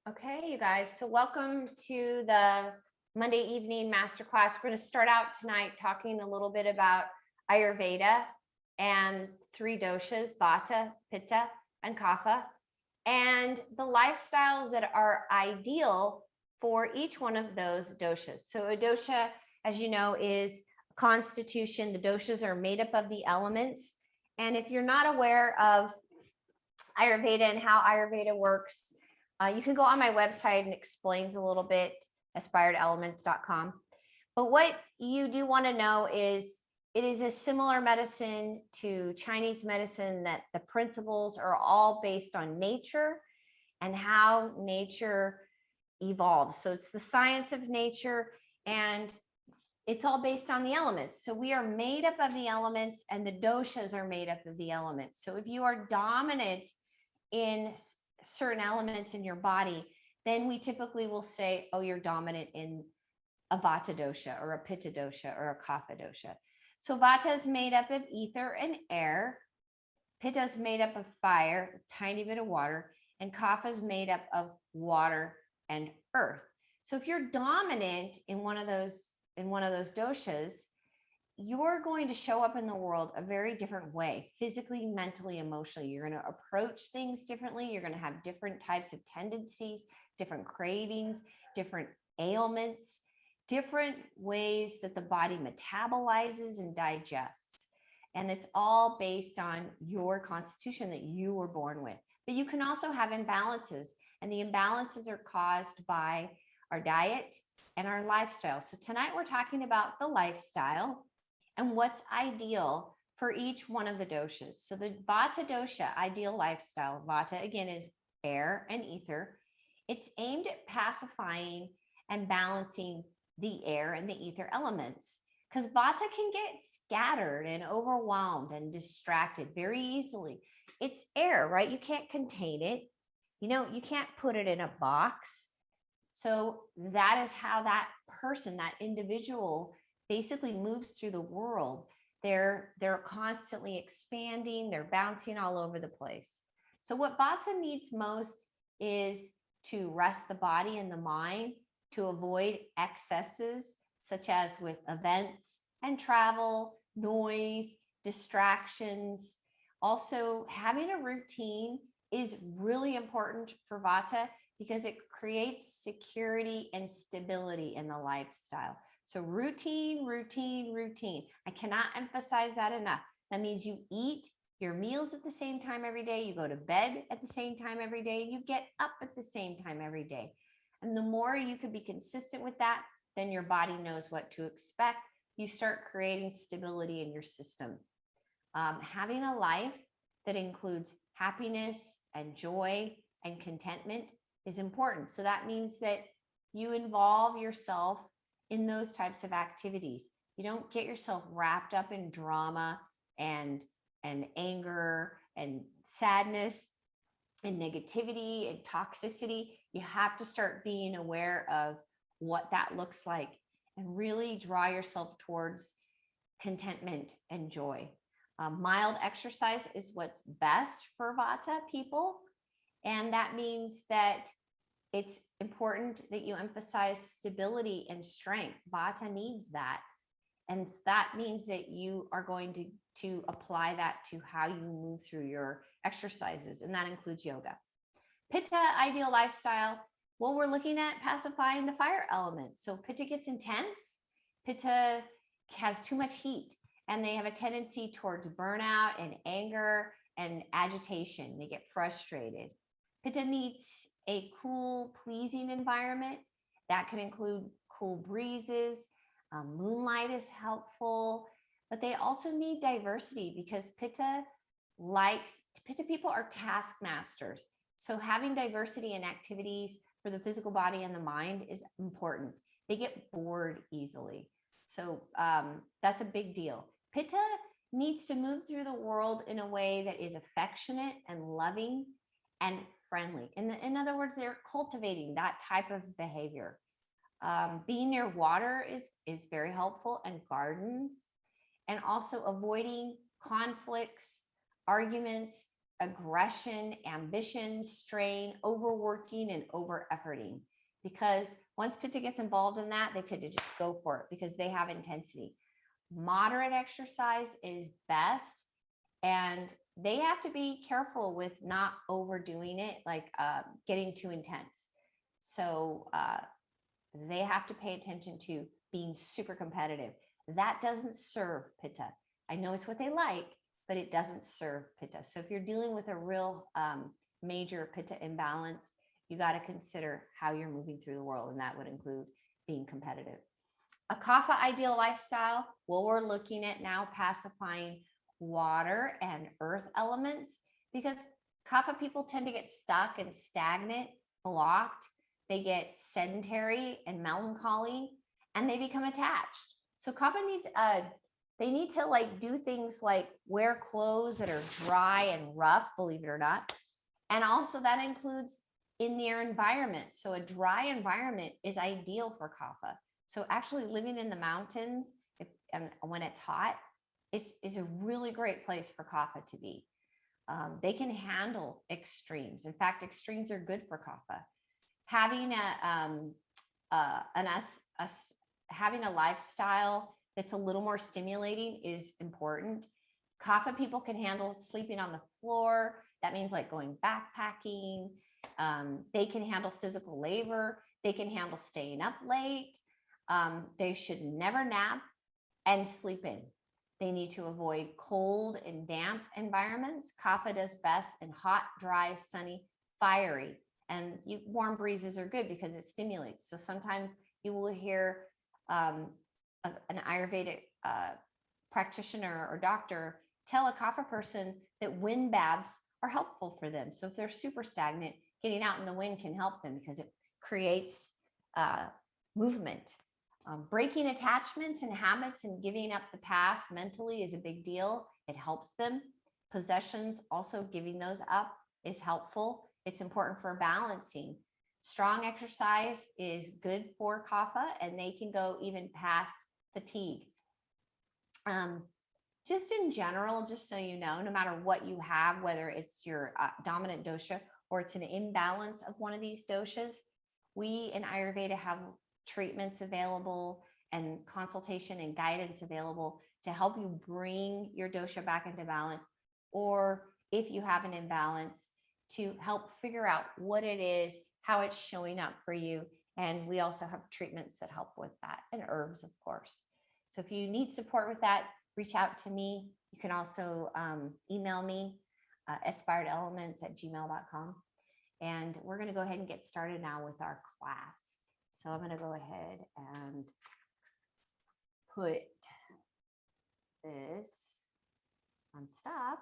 Okay, you guys. So welcome to the Monday evening masterclass. We're going to start out tonight talking a little bit about Ayurveda and three doshas, Vata, Pitta, and Kapha, and the lifestyles that are ideal for each one of those doshas. So a dosha, as you know, is a constitution. The doshas are made up of the elements. And if you're not aware of Ayurveda and how Ayurveda works, you can go on my website and explains a little bit, aspiredelements.com. But what you do want to know is it is a similar medicine to Chinese medicine, that the principles are all based on nature and how nature evolves. So it's the science of nature, and it's all based on the elements. So we are made up of the elements, and the doshas are made up of the elements. So if you are dominant in certain elements in your body, then we typically will say, oh, you're dominant in a Vata dosha or a Pitta dosha or a Kapha dosha. So Vata is made up of ether and air. Pitta is made up of fire, a tiny bit of water, and Kapha is made up of water and earth. So if you're dominant in one of those doshas, you're going to show up in the world a very different way, physically, mentally, emotionally. You're going to approach things differently. You're going to have different types of tendencies, different cravings, different ailments, different ways that the body metabolizes and digests. And it's all based on your constitution that you were born with. But you can also have imbalances, and the imbalances are caused by our diet and our lifestyle. So tonight we're talking about the lifestyle and what's ideal for each one of the doshas. So the Vata dosha, ideal lifestyle. Vata, again, is air and ether. It's aimed at pacifying and balancing the air and the ether elements, because Vata can get scattered and overwhelmed and distracted very easily. It's air, right? You can't contain it. You can't put it in a box. So that is how that person, that individual, basically moves through the world. They're constantly expanding, they're bouncing all over the place. So what Vata needs most is to rest the body and the mind, to avoid excesses such as with events and travel, noise, distractions. Also, having a routine is really important for Vata because it creates security and stability in the lifestyle. So routine, routine, routine. I cannot emphasize that enough. That means you eat your meals at the same time every day. You go to bed at the same time every day. You get up at the same time every day. And the more you can be consistent with that, then your body knows what to expect. You start creating stability in your system. Having a life that includes happiness and joy and contentment is important. So that means that you involve yourself in those types of activities. You don't get yourself wrapped up in drama and anger and sadness and negativity and toxicity. You have to start being aware of what that looks like and really draw yourself towards contentment and joy. Mild exercise is what's best for Vata people. And that means that it's important that you emphasize stability and strength. Vata needs that. And that means that you are going to apply that to how you move through your exercises. And that includes yoga. Pitta, ideal lifestyle. Well, we're looking at pacifying the fire element. So Pitta gets intense. Pitta has too much heat, and they have a tendency towards burnout and anger and agitation. They get frustrated. Pitta needs a cool, pleasing environment. That can include cool breezes. Moonlight is helpful, but they also need diversity because Pitta people are taskmasters. So having diversity in activities for the physical body and the mind is important. They get bored easily. So that's a big deal. Pitta needs to move through the world in a way that is affectionate and loving and friendly. In other words, they're cultivating that type of behavior. Being near water is very helpful, and gardens, and also avoiding conflicts, arguments, aggression, ambition, strain, overworking, and over efforting. Because once Pitta gets involved in that, they tend to just go for it because they have intensity. Moderate exercise is best, and they have to be careful with not overdoing it, like getting too intense. So they have to pay attention to being super competitive. That doesn't serve Pitta. I know it's what they like, but it doesn't serve Pitta. So if you're dealing with a real major Pitta imbalance, you got to consider how you're moving through the world, and that would include being competitive. A Kapha ideal lifestyle, well, we're looking at now pacifying water and earth elements, because Kapha people tend to get stuck and stagnant, blocked. They get sedentary and melancholy, and they become attached. So Kapha needs they need to like do things like wear clothes that are dry and rough, believe it or not. And also that includes in their environment. So a dry environment is ideal for Kapha. So actually living in the mountains, and when it's hot, is a really great place for Kapha to be. They can handle extremes. In fact, extremes are good for Kapha. Having having a lifestyle that's a little more stimulating is important. Kapha people can handle sleeping on the floor. That means like going backpacking. They can handle physical labor. They can handle staying up late. They should never nap and sleep in. They need to avoid cold and damp environments. Kapha does best in hot, dry, sunny, fiery. And warm breezes are good because it stimulates. So sometimes you will hear an Ayurvedic practitioner or doctor tell a Kapha person that wind baths are helpful for them. So if they're super stagnant, getting out in the wind can help them because it creates movement. Breaking attachments and habits and giving up the past mentally is a big deal. It helps them. Possessions, also giving those up is helpful. It's important for balancing. Strong exercise is good for Kapha, and they can go even past fatigue. Just in general, just so you know, no matter what you have, whether it's your dominant dosha or it's an imbalance of one of these doshas, we in Ayurveda have treatments available and consultation and guidance available to help you bring your dosha back into balance, or if you have an imbalance, to help figure out what it is, how it's showing up for you. And we also have treatments that help with that, and herbs, of course. So if you need support with that, reach out to me. You can also email me, aspiredelements@gmail.com. And we're going to go ahead and get started now with our class. So I'm going to go ahead and put this on stop.